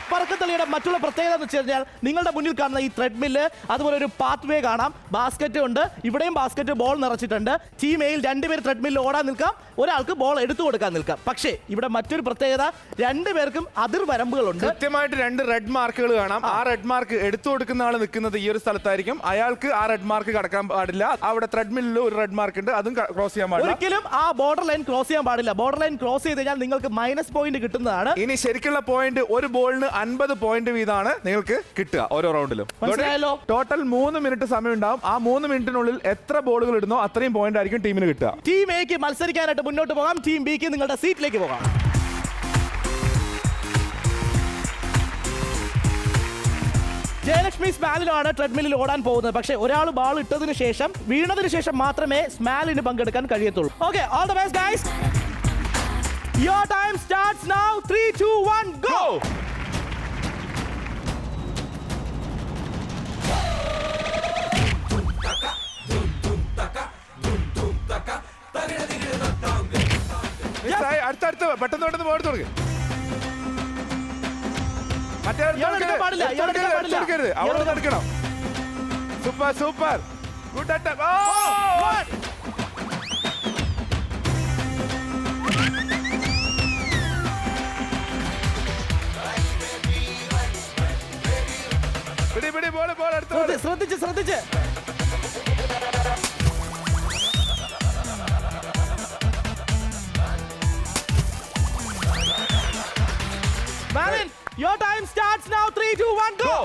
പറക്കത്തളിയുടെ മറ്റുള്ള പ്രത്യേകത എന്ന് വെച്ച് കഴിഞ്ഞാൽ നിങ്ങളുടെ മുന്നിൽ കാണുന്ന ഈ ത്രെഡ്മില്ല്, അതുപോലെ ഒരു പാത്ത് വേ കാണാം, ബാസ്ക്കറ്റ് ഉണ്ട്, ഇവിടെയും ബാസ്ക്കറ്റ് ബോൾ നിറച്ചിട്ടുണ്ട്. ടീം എയിൽ 2 പേര് ത്രെഡ്മില്ലിൽ ഓടാൻ നിൽക്കാം, ഒരാൾക്ക് ബോൾ എടുത്തു കൊടുക്കാൻ നിൽക്കാം. പക്ഷേ ഇവിടെ മറ്റൊരു പ്രത്യേകത, 2 പേർക്കും അതിർവരമ്പുകളുണ്ട്. കൃത്യമായിട്ട് 2 റെഡ് മാർക്കുകൾ കാണാം. ആ റെഡ് മാർക്ക് എടുത്തു കൊടുക്കുന്ന ആൾ നിൽക്കുന്നത് ഈ ഒരു സ്ഥലത്തായിരിക്കും. അയാൾക്ക് ആ റെഡ് മാർക്ക് കടക്കാൻ പാടില്ല. അവിടെ ത്രെഡ്മില്ലിൽ ഒരു റെഡ് മാർക്ക് ഉണ്ട്, അതും ക്രോസ് ചെയ്യാൻ പാടില്ല. ഒരിക്കലും ആ ബോർഡർ ലൈൻ ക്രോസ് ചെയ്യാൻ പാടില്ല. ബോർഡർ ലൈൻ ക്രോസ് ചെയ്ത് കഴിഞ്ഞാൽ നിങ്ങൾക്ക് -പോയിന്റ് കിട്ടുന്നതാണ്. ഇനി ശരിക്കുള്ള പോയിന്റ്, ഒരു ബോളിന് 50 പോയിന്റ് വീതമാണ് നിങ്ങൾക്ക് കിട്ടുക ഓരോ റൗണ്ടിലും. മനസ്സിലായല്ലോ? ടോട്ടൽ 3 മിനിറ്റ് സമയം ഉണ്ടാവും. ആ 3 മിനിറ്റിനുള്ളിൽ എത്ര ബോളുകൾ ഇടുന്നോ അത്രയും പോയിന്റ് ആയിരിക്കും ടീമിന് കിട്ടുക. ടീം എക്ക് മത്സരിക്കാനായിട്ട് മുന്നോട്ട് പോകാം. ടീം ബിക്ക് നിങ്ങളുടെ സീറ്റിലേക്ക് പോകാം. ജയലക്ഷ്മി സ്മാലിലാണ് ട്രെഡ്മില്ലിൽ ഓടാൻ പോകുന്നത്. പക്ഷേ ഒരാൾ ബാൾ ഇട്ടതിന് ശേഷം, വീണതിന് ശേഷം മാത്രമേ സ്മാലിന് പങ്കെടുക്കാൻ കഴിയത്തുള്ളൂ. Okay, all the best guys. Your time starts now. 3, 2, 1, go. അടുത്തടുത്ത് പെട്ടെന്ന് പോയിട്ട് തുടങ്ങി. അവിടെ എടുക്കണം. Super good attempt. പിടി ബോൾ എടുത്ത്. ശ്രദ്ധിച്ച് Malin, your time starts now. 3, 2, 1, go.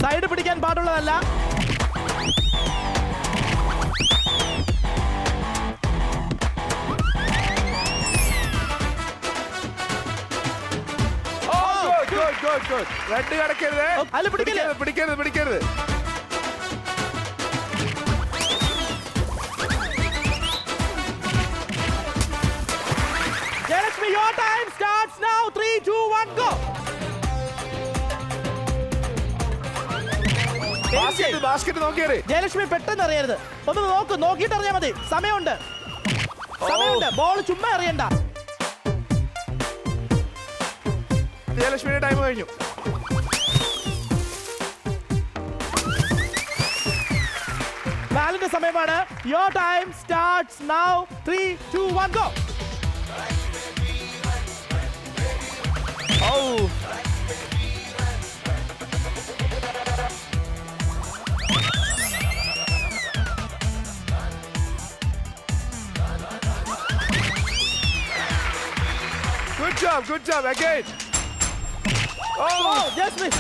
Side പിടിക്കാൻ പാടുള്ളതല്ല. റെഡ് കിടക്കരുത്. അല്ല, പിടിക്കരുത്. Jayalakshmi, your time starts now. 3, 2, 1, go. Basket നോക്കിയേ. ജയലക്ഷ്മി പെട്ടെന്ന് അറിയരുത്. ഒന്ന് നോക്കിയിട്ട് അറിയാൻ മതി. സമയമുണ്ട്. ബോൾ ചുമ്മാ അറിയണ്ട. ജയലക്ഷ്മിയുടെ ടൈം കഴിഞ്ഞു. ചാലഞ്ച് സമയമാണ്. Your time starts now. 3, 2, 1 go. Good job again. Yes, miss.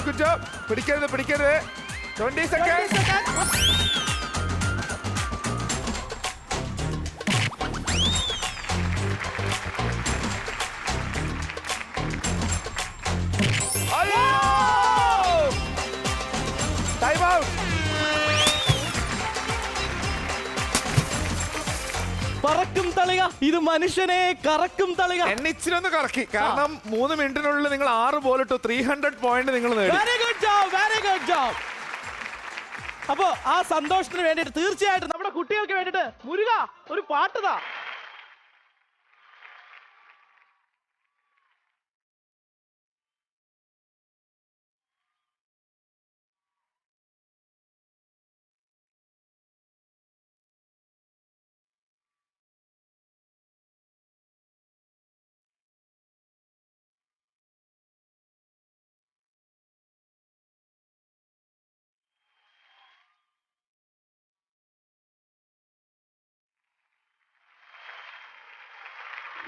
Good job. പിടിക്കരുത്. 20 seconds. Time out. പറക്കും തളിക, ഇത് മനുഷ്യനെ കറക്കും തളിക. എണ്ണിച്ചിലൊന്ന് കറക്കി, കാരണം 3 മിനിറ്റിനുള്ളിൽ നിങ്ങൾ 6 ബോളിട്ടു. 300 പോയിന്റ് നിങ്ങൾ നേടി. Very good job. അപ്പോ ആ സന്തോഷത്തിന് വേണ്ടിയിട്ട് തീർച്ചയായിട്ടും നമ്മുടെ കുട്ടികൾക്ക് വേണ്ടിയിട്ട് മുരുക ഒരു പാട്ടുതാ.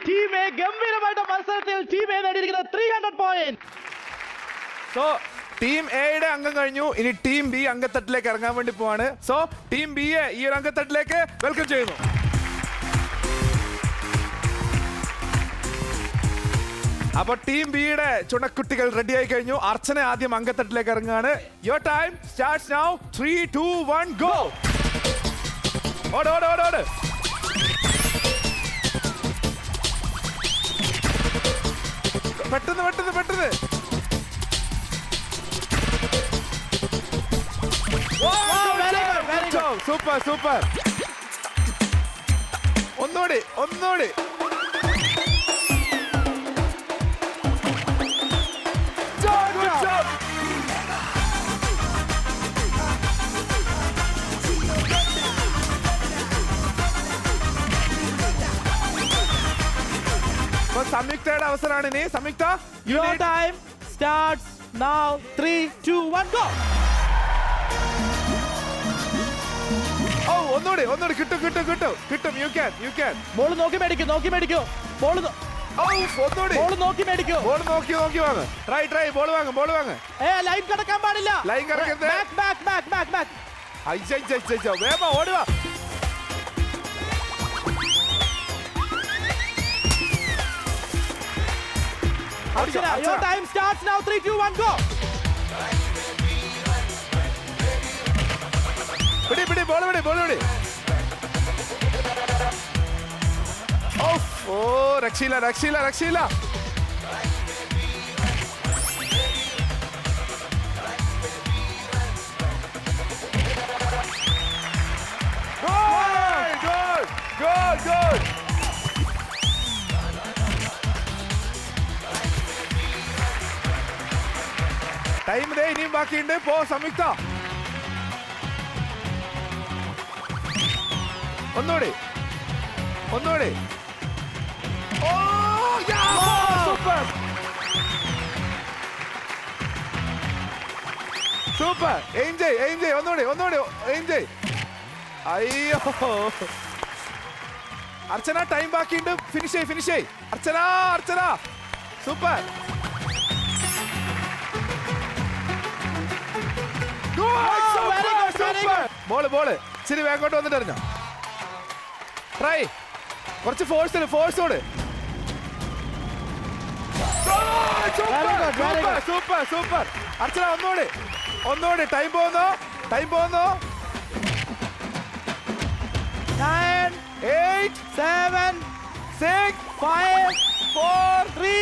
ടീമെ ഗംഭീരമായിട്ട് മത്സരത്തിൽ ടീം എ നേടിയിരിക്കുന്നത് 300 പോയിന്റ്. സോ ടീം എയുടെ അംഗം കഴിഞ്ഞു. ഇനി ടീം ബി അംഗത്തട്ടിലേക്ക് ഇറങ്ങാൻ വേണ്ടി പോവാണ്. സോ ടീം ബി യെ ഈ ഒരു അംഗത്തട്ടിലേക്ക് വെൽക്കം ചെയ്യുന്നു. അപ്പൊ ടീം ബിയുടെ ചുണക്കുട്ടികൾ റെഡി ആയി കഴിഞ്ഞു. അർച്ചന ആദ്യം അംഗത്തട്ടിലേക്ക് ഇറങ്ങുകയാണ്. Your time starts now. 3, 2, 1 go. ഓട്. പെട്ടെന്ന്. സൂപ്പർ. ഒന്നോടി. സംയുക്തയുടെ അവസരമാണ് ഇനി. Samyuktha, your time starts now. 3, 2, 1 go. ഒന്നോടി. കിട്ടും. You can. ബോൾ നോക്കി മേടിക്കൂ. ബോൾ നോക്കി മേടിക്കൂ. ബോൾ നോക്കി വാങ്ങ്. ട്രൈ. ബോൾ വാങ്ങ്. ലൈൻ കടക്കാൻ പാടില്ല. ലൈൻ കടക്കരുത്. ബാക്ക്. അയ്യോ, വേഗം ഓടുക. Your time starts now. 3, 2, 1 go. പിടി. ബോൾ. ഓ രക്ഷയില്ല. Good. ടൈം ഇനിയും ബാക്കിയുണ്ട്. പോ സംയുക്ത. ഒന്നോടി. സൂപ്പർ. എയിം ഒന്നോടി. അയ്യോ, അർച്ചന ടൈം ബാക്കിയുണ്ട്. ഫിനിഷ് ചെയ്. അർച്ചന. സൂപ്പർ. ബോള് ഇച്ചിരി വേഗോട്ട് വന്നിട്ട് അറിഞ്ഞോ. ട്രൈ. കുറച്ച് ഫോഴ്സോട്. സൂപ്പർ. അർച്ചന ഒന്നോടി. ടൈം പോകുന്നു. 9, 8, 7, 6, 5, 4, 3.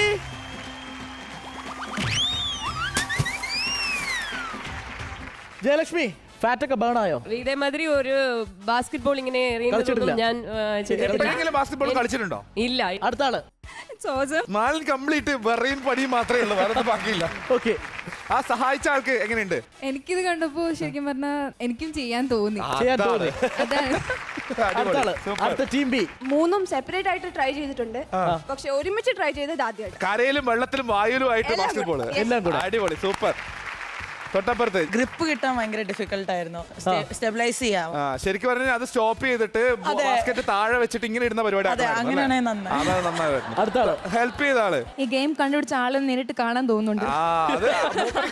ജയലക്ഷ്മി, ഫാറ്റ് ഒക്കെ ബേൺ ആയോ? ഇതേമാതിരി ഒരു ബാസ്കറ്റ് ബോൾ ഇങ്ങനെ കളിച്ചിട്ടില്ല. എറിയുന്നതൊന്നും ഞാൻ ചെയ്തിട്ടില്ല. എപ്പോഴെങ്കിലും ബാസ്കറ്റ്ബോൾ കളിച്ചിട്ടുണ്ടോ? ഇല്ല. അടുത്ത ആള്. സോസം മാലിൻ കംപ്ലീറ്റ് വെറയും പണിയും മാത്രമേ ഉള്ളൂ, വേറെ ബാക്കിയില്ല. ഓക്കെ, ആ സഹായിച്ച ആൾക്ക് എങ്ങനെയുണ്ട്? എനിക്കിത് കണ്ടപ്പോ ശരിക്കും പറഞ്ഞാൽ എനിക്കും ചെയ്യാൻ തോന്നി. ചെയ്യാൻ തോന്നി. അതാണ് അടുത്ത ആള്. അടുത്ത ടീം ബി. മൂന്നും സെപ്പറേറ്റ് ആയിട്ട് ട്രൈ ചെയ്തിട്ടുണ്ട്, പക്ഷെ ഒരുമിച്ച് ട്രൈ ചെയ്തത് ആദ്യമായിട്ട്. കരയിലും വെള്ളത്തിലും വായുലും ആയിട്ട് ബാസ്കറ്റ്ബോൾ. എല്ലാം കൂടെ. അടിപൊളി, സൂപ്പർ. തൊട്ടപ്പുറത്ത് ഗ്രിപ്പ് കിട്ടാൻ ഭയങ്കര ഡിഫിക്കൽട്ട് ആയിരുന്നു. സ്റ്റെബിലൈസ് ചെയ്യാം. ശരിക്കും പറഞ്ഞാൽ അത് സ്റ്റോപ്പ് ചെയ്തിട്ട് ബാസ്കറ്റ് താഴെ വെച്ചിട്ട് ഇങ്ങനെ ഇടുന്ന പരിപാടി അതെ, അങ്ങനെയാണെങ്കിൽ നന്നായി. നന്നായിരുന്നു. അടുത്ത ആള്. ഹെൽപ്പ് ചെയ്ത ആള്. ഈ ഗെയിം കണ്ടുപിടിച്ച ആളെ നേരിട്ട് കാണാൻ തോന്നുന്നുണ്ട്. അത്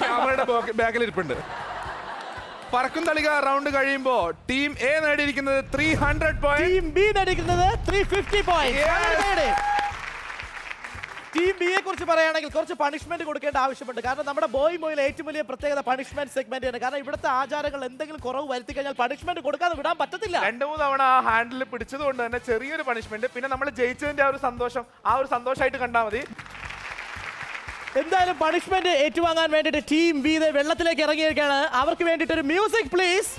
ക്യാമറയുടെ ബാക്കിൽ ഇരിപ്പുണ്ട്. പറക്കും തളിക റൗണ്ട് കഴിയുമ്പോ ടീം എ നേടിയിരിക്കുന്നത് 300 പോയിന്റ്, ടീം ബി നേടിയിരിക്കുന്നത് 350 പോയിന്റ്. ടീം ബി യെ കുറിച്ച് പറയുകയാണെങ്കിൽ കുറച്ച് പണിഷ്മെന്റ് കൊടുക്കേണ്ട ആവശ്യമുണ്ട്. കാരണം നമ്മുടെ ബോയ് മോയിൽ ഏറ്റവും വലിയ പ്രത്യേകത പണിഷ്മെന്റ് സെഗ്മെന്റ് ആണ്. കാരണം ഇവിടുത്തെ ആചാരങ്ങൾ എന്തെങ്കിലും കുറവ് വരുത്തി കഴിഞ്ഞാൽ പണിഷ്മെന്റ് കൊടുക്കാതെ വിടാൻ പറ്റത്തില്ല. 2-3 തവണ ആ ഹാൻഡിൽ പിടിച്ചത് കൊണ്ട് തന്നെ ചെറിയൊരു പണിഷ്മെന്റ്. പിന്നെ നമ്മൾ ജയിച്ചതിന്റെ ആ ഒരു സന്തോഷമായിട്ട് കണ്ടാൽ മതി. എന്തായാലും പണിഷ്മെന്റ് ഏറ്റുവാങ്ങാൻ വേണ്ടിട്ട് ടീം ബി വെള്ളത്തിലേക്ക് ഇറങ്ങിയിരിക്കുകയാണ്. അവർക്ക് വേണ്ടിട്ട് ഒരു മ്യൂസിക് പ്ലീസ്.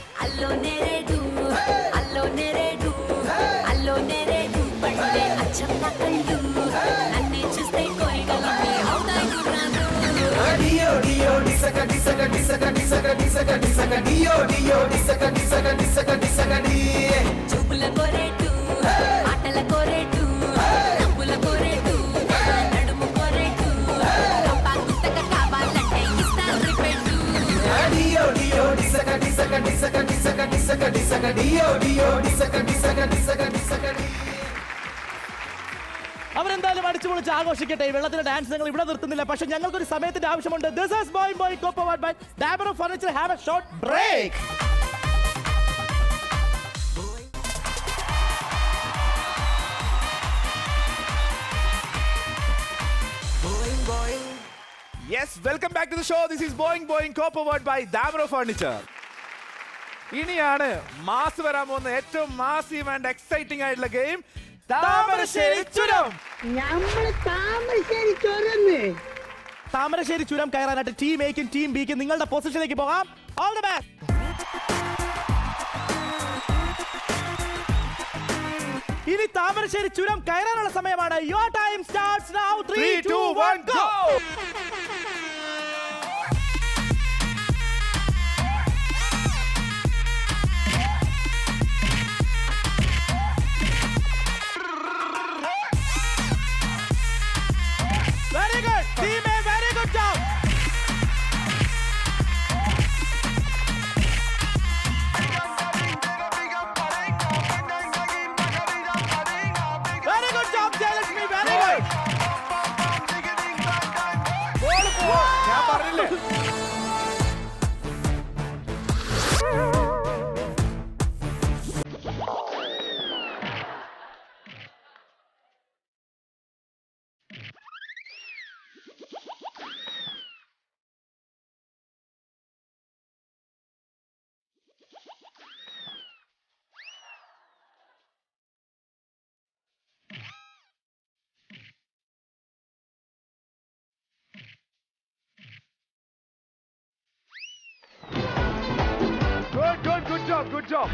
അവരെന്തായാലും അടിച്ചു പൊളിച്ച് ആഘോഷിക്കട്ടെ. വെള്ളത്തിന്റെ ഡാൻസ് ഞങ്ങൾ ഇവിടെ നിർത്തുന്നില്ല, പക്ഷെ ഞങ്ങൾക്കൊരു സമയത്തിന്റെ ആവശ്യമുണ്ട്. This is Boing Boing co-powered by Dabur Furniture. Have a short break. Yes, welcome back to the show. This is Boing Boing co-powered by Dabur Furniture. ഇനിയാണ് മാസ് വരാൻ പോകുന്ന ഏറ്റവും മാസീവ് ആൻഡ് എക്സൈറ്റിംഗ് ആയിട്ടുള്ള ഗെയിം, താമരശ്ശേരി ചുരം. താമരശ്ശേരി ചുരം കയറാനായിട്ട് team എക്കും team ബിക്കും നിങ്ങളുടെ പൊസിഷനിലേക്ക് പോകാം. All the best. ഇനി താമരശ്ശേരി ചുരം കയറാനുള്ള സമയമാണ്. Your time starts now. 3 2 1 go. Very good. Team A, very good job. Very good job, Jayalakshmi. Very good. ഞാൻ പറഞ്ഞില്ലേ. Good job.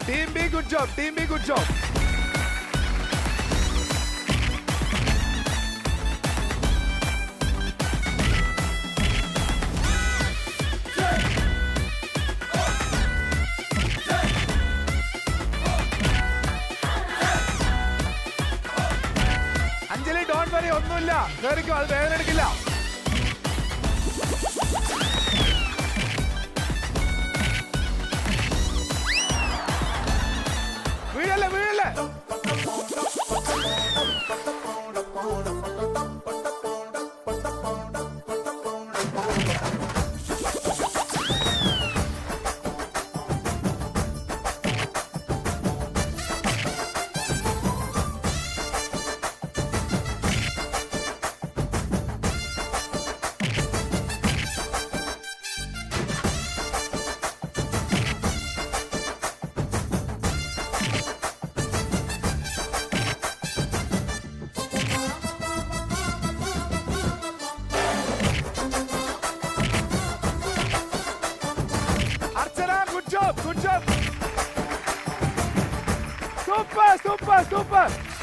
Team B, good job. Team B, good job. Anjali, don't worry, ഒന്നുമില്ല. കേറിക്കോ, അത് വേദന എടുക്കില്ല. വീഴല്ലേ.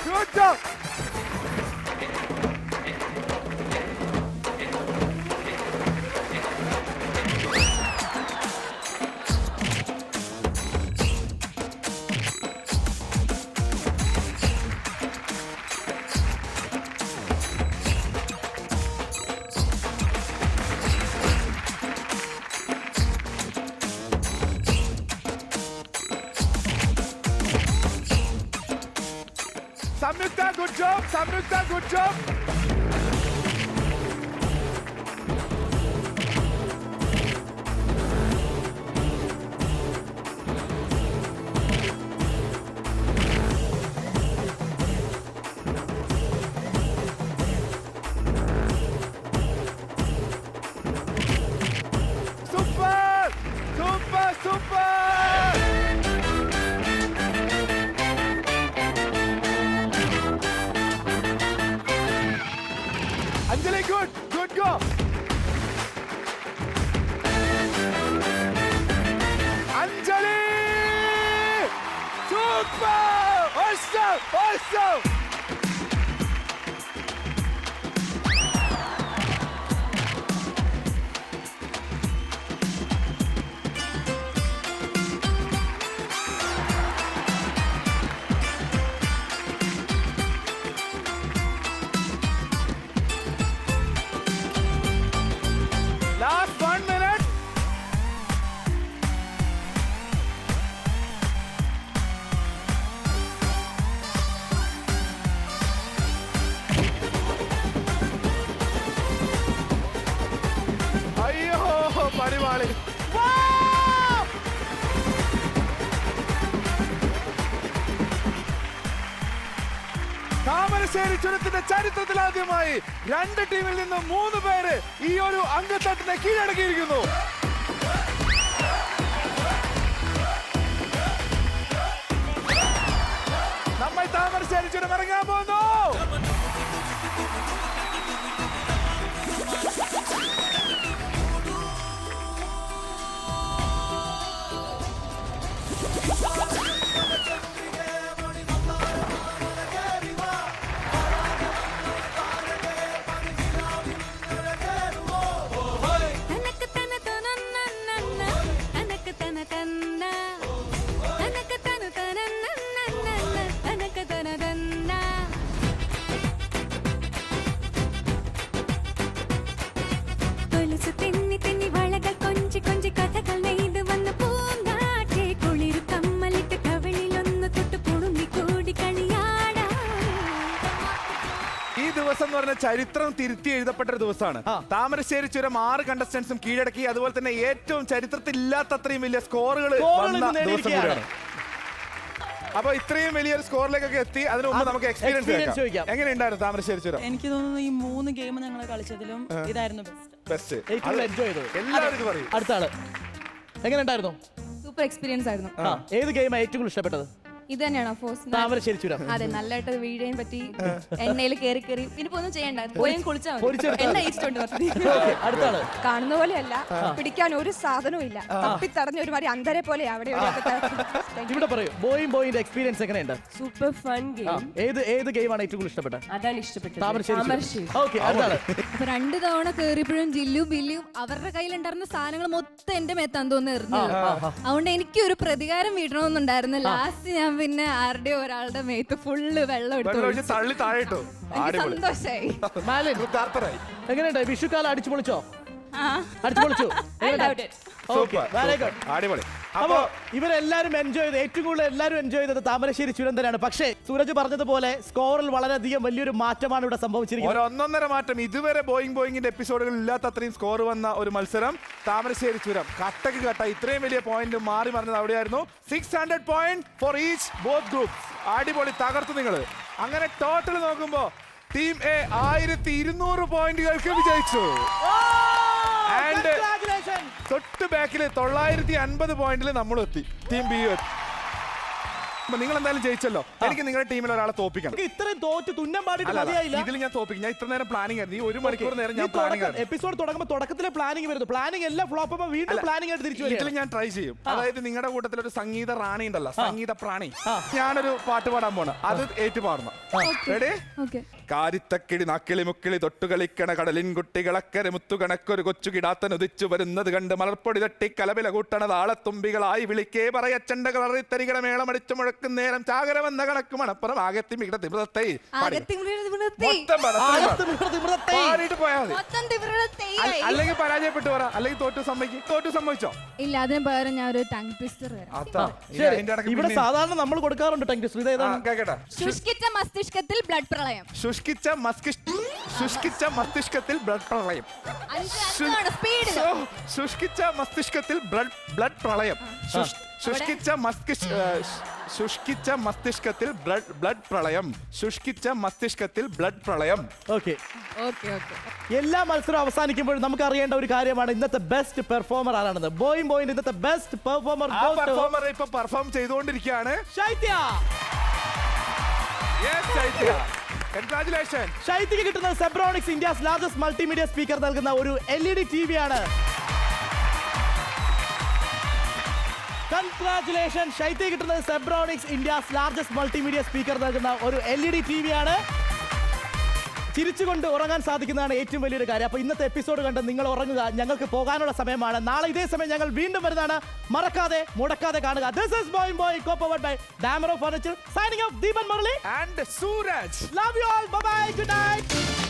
Good job. Samyukta, good job. Samyukta, good job. Super! Super! Super! Anjali, good. Good go. Anjali! Super! Awesome! Awesome! Last 1 minute. അയ്യോ പരിപാടി താമരശ്ശേരി ചുരത്തിന്റെ ചരിത്രത്തിൽ ആദ്യമായി 2 ടീമിൽ നിന്ന് 3 പേര് ഈ ഒരു അങ്കത്തട്ടിനെ കീഴടക്കിയിരിക്കുന്നു. നമ്മൾ താമരശ്ശേരി ചുരം ഇറങ്ങാൻ പോകുന്നു. ഈ ദിവസം എന്ന് പറഞ്ഞ ചരിത്രം തിരുത്തി എഴുതപ്പെട്ട ഒരു ദിവസമാണ്. താമരശ്ശേരി ചുരം 6 കണ്ടസ്റ്റൻസും കീഴടക്കി. അതുപോലെ തന്നെ ഏറ്റവും ചരിത്രത്തിൽ ഇല്ലാത്ത അത്രയും വലിയ സ്കോറുകൾ ദിവസം കൂടിയാണ്. അപ്പൊ ഇത്രയും വലിയൊരു സ്കോറിലേക്കൊക്കെ എത്തി. അതിന് മുമ്പ് നമുക്ക് എക്സ്പീരിയൻസ് ചോദിക്കാം. എങ്ങനെയുണ്ടായിരുന്നു താമരശ്ശേരി ചുരം? എനിക്ക് തോന്നുന്നു ഈ 3 ഗെയിം ഞങ്ങൾ കളിച്ചതിലും ഇതായിരുന്നു ബെസ്റ്റ്. എൻജോയ് ചെയ്തത് എല്ലാവരും ഇത് പറയും. അടുത്ത ആള് എങ്ങനെ ഉണ്ടായിരുന്നു? സൂപ്പർ എക്സ്പീരിയൻസ് ആയിരുന്നു. ഏത് ഗെയിമാണ് ഏറ്റവും കൂടുതൽ ഇഷ്ടപ്പെട്ടത്? ഇത് തന്നെയാണോ ഫോഴ്സ്? താമരശ്ശേരി ചുരം. അതെ, നല്ലതായിട്ട് വീഴാൻ പറ്റി. എണ്ണയിൽ കയറി കയറി ഇനിയിപ്പോ ഒന്നും ചെയ്യണ്ട, പോയും കുളിച്ചാൽ മതി. എണ്ണ ഈസ്റ്റുണ്ട്. അടുത്ത ആള് കാണുന്ന പോലെയല്ല, പിടിക്കാൻ ഒരു സാധനവും ഇല്ല. തപ്പിത്തടഞ്ഞ ഒരുമാതിരി അന്തരെ പോലെ അവിടെ ഇവിടെ പറയൂ. ബോയിന്റെ എക്സ്പീരിയൻസ് എങ്ങനെയുണ്ട്? Super fun game. ഏത് ഗെയിമാണ് ഏറ്റവും കൂടുതൽ ഇഷ്ടപ്പെട്ടത്? അതാണ് ഇഷ്ടപ്പെട്ടത്. താമരശ്ശേരി. ഓക്കെ, അടുത്ത ആള്. അപ്പൊ 2 തവണ കേറിയപ്പോഴും ജില്ലും ബില്ലും അവരുടെ കയ്യിലുണ്ടായിരുന്ന സാധനങ്ങൾ മൊത്തം എന്റെ മേത്താൻ തോന്നുന്നു. അതുകൊണ്ട് എനിക്ക് ഒരു പ്രതികാരം വീട്ടണമെന്നുണ്ടായിരുന്നു. ലാസ്റ്റ് ഞാൻ പിന്നെ ആരുടെയോ ഒരാളുടെ മേത്ത് ഫുള്ള് വെള്ളം എടുത്തു തള്ളി താഴെട്ടോ. സന്തോഷായി. എങ്ങനെയുണ്ട് വിഷുക്കാലം? അടിച്ചു പൊളിച്ചോ? അടിച്ചു പൊളിച്ചു. അടിപൊളി. അപ്പോ ഇവരെല്ലാരും എൻജോയ് ചെയ്ത്, ഏറ്റവും കൂടുതൽ എല്ലാവരും എൻജോയ് ചെയ്തത് താമരശ്ശേരി ചുരം തന്നെയാണ്. പക്ഷേ സൂരജ് പറഞ്ഞതുപോലെ സ്കോറിൽ വളരെയധികം വലിയൊരു മാറ്റമാണ് ഇവിടെ സംഭവിച്ചിരിക്കുന്നത്. 1.5 മാറ്റം. ഇതുവരെ ബോയിങ്ങിന്റെ എപ്പിസോഡുകളിൽ ഇല്ലാത്ത അത്രയും സ്കോർ വന്ന ഒരു മത്സരം താമരശ്ശേരി ചുരം. കട്ടക്ക് കട്ട ഇത്രയും വലിയ പോയിന്റ് മാറി മറിഞ്ഞത് അവിടെയായിരുന്നു. 600 point for each both group. അടിപൊളി, തകർത്തു നിങ്ങൾ. അങ്ങനെ ടോട്ടൽ നോക്കുമ്പോ ടീം എ 1200 പോയിന്റുകൾക്ക് വിജയിച്ചു. ആൻഡ് തൊട്ട് ബാക്കിൽ 950 പോയിന്റിൽ നമ്മൾ എത്തി. ടീം ബി എത്തി. അപ്പൊ നിങ്ങൾ എന്തായാലും ജയിച്ചല്ലോ. എനിക്ക് നിങ്ങളുടെ ടീമിൽ ഒരാളെ തോപ്പിക്കണം. ഇത്രയും തോറ്റ് തുന്നം പാടിയിട്ട് അല്ല, മതിയായില്ല. ഇതിൽ ഞാൻ തോപ്പിക്കും. ഞാൻ ഇത്ര നേരം പ്ലാനിങ് ആയിരുന്നു. ഈ 1 മണിക്കൂർ നേരം ഞാൻ പ്ലാനിങ് ആയിരുന്നു. എപ്പിസോഡ് തുടങ്ങുമ്പോൾ തുടക്കത്തിലെ പ്ലാനിങ് വരുന്നു. പ്ലാനിങ് എല്ലാം ഫ്ലോപ്പ് ആകുമ്പോൾ വീണ്ടും പ്ലാനിങ് ആയിട്ട് തിരിച്ചു ഇതിൽ വരും. ഞാൻ ട്രൈ ചെയ്യും. അതായത് നിങ്ങളുടെ കൂട്ടത്തിൽ ഒരു സംഗീത റാണി ഉണ്ടല്ലോ, സംഗീത പ്രാണി. ഞാനൊരു പാട്ട് പാടാൻ പോണ്, അത് ഏറ്റു പാടണം. റെഡി? ഓക്കെ. കാരിത്തക്കിടി നാക്കിളി മുക്കിളി തൊട്ടുകളിക്കണ കടലിൻ കുട്ടികളക്കരെ മുത്തുകണക്കൊരു കൊച്ചു കിടാത്തൻ ഉദിച്ചു വരുന്നത് കണ്ട് മലർപ്പൊടി തട്ടി കലപില കൂട്ടണ താളത്തുമ്പികളായി വിളിക്കേ പറയച്ചണ്ടകൾ അറിത്തരികളെ മേളമടിച്ചു മുഴക്കും നേരം ചാകരമെന്ന കണക്ക് മണപ്പുറം ആകത്തി മികട തിമൃതത്തെ പാടിയിട്ട് പോയാൽ മതി. അല്ലെങ്കിൽ പരാജയപ്പെട്ടു പറ, അല്ലെങ്കിൽ തോറ്റു സമ്മതിച്ചോ. ഇല്ല, അതിന് പകരം ഞാൻ ഒരു ടങ് ട്വിസ്റ്റർ തരാം. അതാ ശരി, ഇവിടെ സാധാരണ നമ്മൾ കൊടുക്കാറുണ്ട് ടങ് ട്വിസ്റ്റർ. ഇതേതാണ്? കേക്കട്ടെ. ശുഷ്കിച്ച മസ്തിഷ്കത്തിൽ ബ്ലഡ് പ്രളയം. ശുഷ്കിച്ച മസ്തിഷ്കത്തിൽ ബ്ലഡ് പ്രളയം. സ്പീഡിൽ. ശുഷ്കിച്ച മസ്തിഷ്കത്തിൽ ബ്ലഡ് പ്രളയം. ശുഷ്കിച്ച മസ്തിഷ്കത്തിൽ ബ്ലഡ് പ്രളയം. ശുഷ്കിച്ച മസ്തിഷ്കത്തിൽ ബ്ലഡ് പ്രളയം. ഓക്കെ. Okay okay. എല്ലാ മത്സരം അവസാനിക്കുമ്പോഴും നമുക്ക് അറിയേണ്ട ഒരു കാര്യമാണ് ഇന്നത്തെ ബെസ്റ്റ് പെർഫോമർ ആരാണെന്ന്. ബോയിങ് ഇന്നത്തെ ബെസ്റ്റ് പെർഫോമർ ഇപ്പൊ പെർഫോം ചെയ്തുകൊണ്ടിരിക്കുകയാണ് ശൈത്യ. കൺഗ്രാറ്റുലേഷൻ. ശൈത്യക്ക് കിട്ടുന്നത് Zebronics India's largest multimedia speaker നൽകുന്ന ഒരു LED TV ആണ്. കൺഗ്രാറ്റുലേഷൻ. ശൈത്യക്ക് കിട്ടുന്നത് Zebronics India's largest multimedia speaker നൽകുന്ന ഒരു LED TV ആണ്. ചിരിച്ചുകൊണ്ട് ഉറങ്ങാൻ സാധിക്കുന്നതാണ് ഏറ്റവും വലിയൊരു കാര്യം. അപ്പോൾ ഇന്നത്തെ എപ്പിസോഡ് കണ്ട് നിങ്ങൾ ഉറങ്ങുക. ഞങ്ങൾക്ക് പോകാനുള്ള സമയമാണ്. നാളെ ഇതേ സമയം ഞങ്ങൾ വീണ്ടും വരുന്നതാണ്. മറക്കാതെ മുടക്കാതെ കാണുക. This is boy co-powered by Damro Furniture. Signing off, Deepan Murali and Suraj. Love you all. Bye bye. Good night.